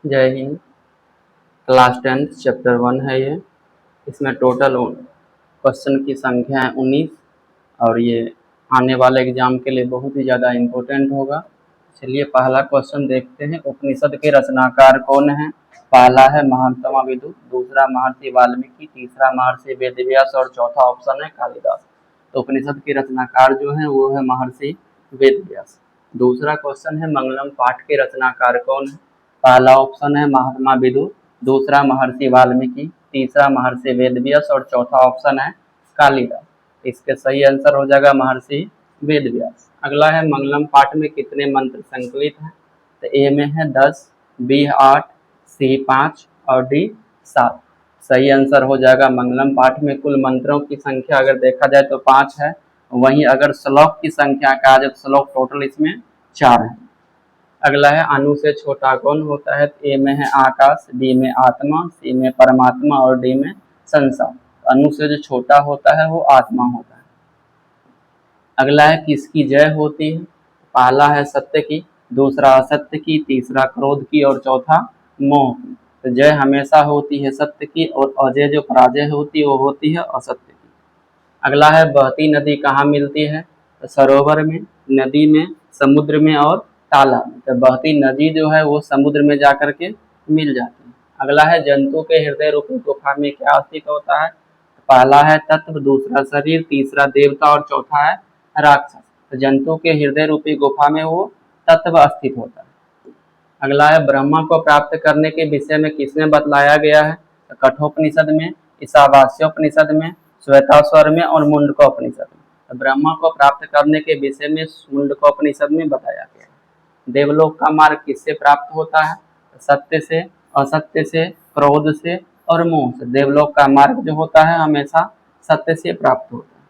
जय Hind. Class 10 chapter 1 है ये। इसमें टोटल क्वेश्चन की संख्या है 19 और ये आने वाले एग्जाम के लिए बहुत ही ज़्यादा इम्पोर्टेंट होगा। चलिए पहला क्वेश्चन देखते हैं। उपनिषद के रचनाकार कौन है? पहला है महात्मा विदुर, दूसरा महर्षि वाल्मीकि, तीसरा महर्षि वेदव्यास और चौथा ऑप्शन है कालिदास। तो उपनिषद के रचनाकार जो है वो है महर्षि वेदव्यास। दूसरा क्वेश्चन है मंगलम पाठ के रचनाकार कौन है? पहला ऑप्शन है महात्मा विदुर, दूसरा महर्षि वाल्मीकि, तीसरा महर्षि वेदव्यास और चौथा ऑप्शन है कालिदास। इसके सही आंसर हो जाएगा महर्षि वेदव्यास। अगला है मंगलम पाठ में कितने मंत्र संकलित हैं? तो ए में है 10, बी 8, सी 5 और डी 7। सही आंसर हो जाएगा मंगलम पाठ में कुल मंत्रों की संख्या अगर देखा जाए तो 5 है। वहीं अगर श्लोक की संख्या कहा जाए तो श्लोक टोटल इसमें 4 है। अगला है अणु से छोटा कौन होता है? ए में है आकाश, बी में आत्मा, सी में परमात्मा और डी में संसार। अणु से जो छोटा होता है वो आत्मा होता है। अगला है किसकी जय होती है? पहला है सत्य की, दूसरा असत्य की, तीसरा क्रोध की और चौथा मोह की। तो जय हमेशा होती है सत्य की और अजय जो पराजय होती है वो होती है असत्य की। अगला है बहती नदी कहाँ मिलती है? तो सरोवर में, नदी में, समुद्र में और तालाब में। तो बहती नदी जो है वो समुद्र में जाकर के मिल जाती है। अगला है जंतु के हृदय रूपी गुफा में क्या स्थित होता है? पहला है तत्व, दूसरा शरीर, तीसरा देवता और चौथा है राक्षस। तो जंतु के हृदय रूपी गुफा में वो तत्व स्थित होता है। अगला है ब्रह्मा को प्राप्त करने के विषय में किसमें बतलाया गया है? तो कठोपनिषद में, ईशावास्योपनिषद में, श्वेताश्वर में और मुंडकोपनिषद में। तो ब्रह्मा को प्राप्त करने के विषय में मुंडकोपनिषद में बताया गया है। देवलोक का मार्ग किससे प्राप्त होता है? सत्य से, असत्य से, क्रोध से और मोह से। देवलोक का मार्ग जो होता है हमेशा सत्य से प्राप्त होता है।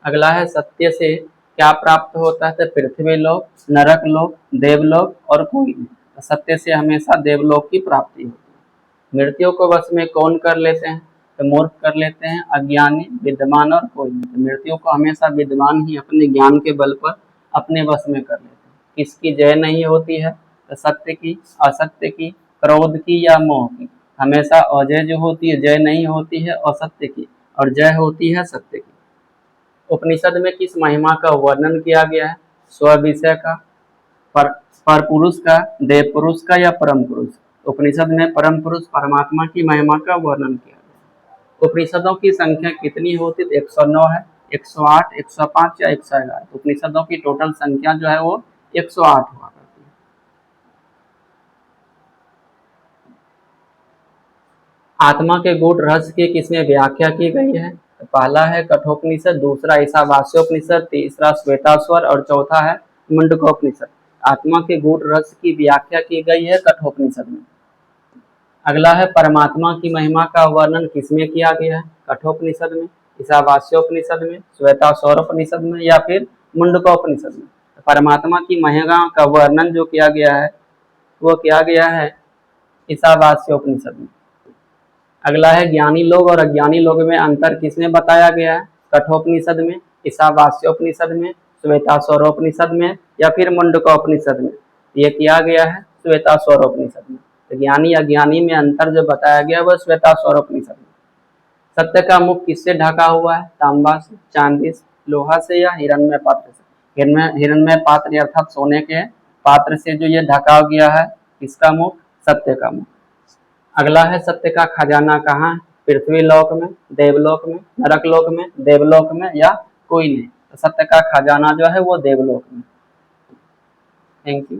अगला है सत्य से क्या प्राप्त होता है? तो पृथ्वी लोक, नरक लोक, देवलोक और कोई नहीं। सत्य से हमेशा देवलोक की प्राप्ति होती है। मृत्यु को वश में कौन कर लेते हैं? तो मूर्ख कर लेते हैं, अज्ञानी, विद्वान और कोई नहीं। तो मृत्यु को हमेशा विद्वान ही अपने ज्ञान के बल पर अपने वश में कर लेते हैं। किसकी जय नहीं होती है? तो सत्य की, असत्य की, क्रोध की या मोह की। हमेशा अजय जो होती है जय नहीं होती है असत्य की, और जय होती है सत्य की। उपनिषद में किस महिमा का वर्णन किया गया है? स्व विषय का, पर पुरुष का, देव पुरुष का या परम पुरुष? उपनिषद में परम पुरुष परमात्मा की महिमा का वर्णन किया गया। उपनिषदों की संख्या कितनी होती है? 109 है, 108, 105 या 111। उपनिषदों की टोटल संख्या जो है वो 108 हुआ करती है। आत्मा के गूढ़ रहस्य की किसमें व्याख्या की गई है? पहला है कठोपनिषद, दूसरा ईशावास्योपनिषद, तीसरा श्वेताश्वर और चौथा है मुंडकोपनिषद। आत्मा के गूढ़ रहस्य की व्याख्या की गई है कठोपनिषद में। अगला है परमात्मा की महिमा का वर्णन किसमें किया गया है? कठोपनिषद में, ईशावास्योपनिषद में, श्वेताश्वरोपनिषद में या फिर मुंडकोपनिषद में। परमात्मा की महिमा का वर्णन जो किया गया है वो किया गया है ईशावास्योपनिषद में। अगला है ज्ञानी लोग और अज्ञानी लोग में अंतर किसमें बताया गया है? कठोपनिषद में, ईशावास्योपनिषद में, श्वेताश्वरोपनिषद में या फिर मुंडकोपनिषद में। ये किया गया है श्वेताश्वरोपनिषद में। तो ज्ञानी अज्ञानी में अंतर जो बताया गया है वह श्वेताश्वरोपनिषद में। सत्य का मुख किससे ढका हुआ है? तांबा से, चांदी से, लोहा से या हिरण्मय पात्र से? हिरण्मय पात्र अर्थात सोने के पात्र से जो ये ढका गया है इसका मुख, सत्य का मुख। अगला है सत्य का खजाना कहाँ है? पृथ्वी लोक में, देवलोक में, नरक लोक में, देवलोक में या कोई नहीं। तो सत्य का खजाना जो है वो देवलोक में। Thank you.